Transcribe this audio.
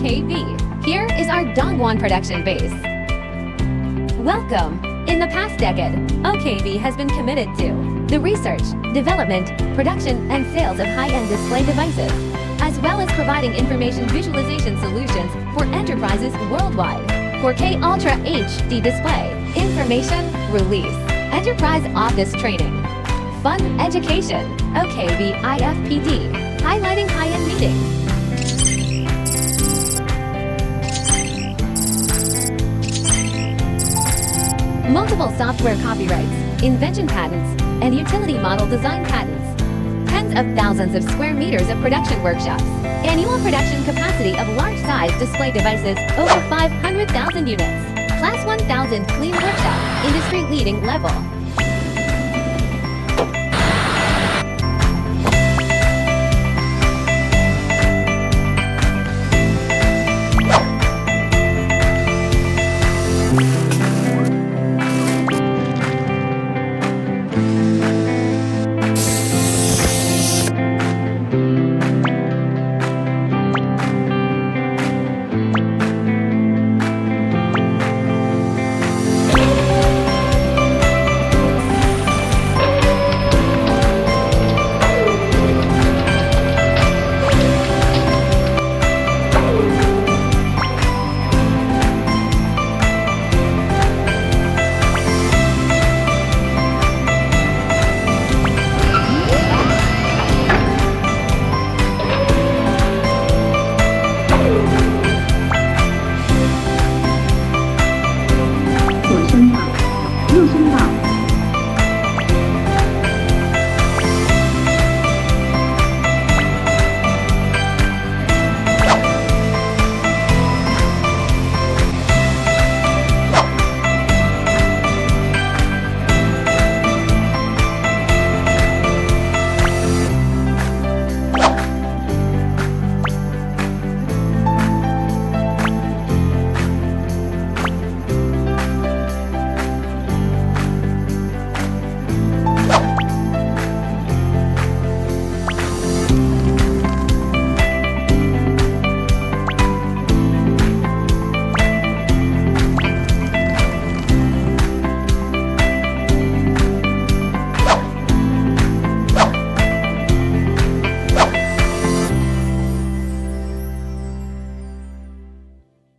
OKV. Here is our Dongguan production base. Welcome! In the past decade, OKV has been committed to the research, development, production, and sales of high-end display devices, as well as providing information visualization solutions for enterprises worldwide. 4K Ultra HD display, information, release, enterprise office training, fun education, OKV ifpd, highlighting high-end meetings. Multiple software copyrights, invention patents, and utility model design patents. Tens of thousands of square meters of production workshops. Annual production capacity of large-size display devices over 500,000 units. Class 1000 clean workshop, industry-leading level.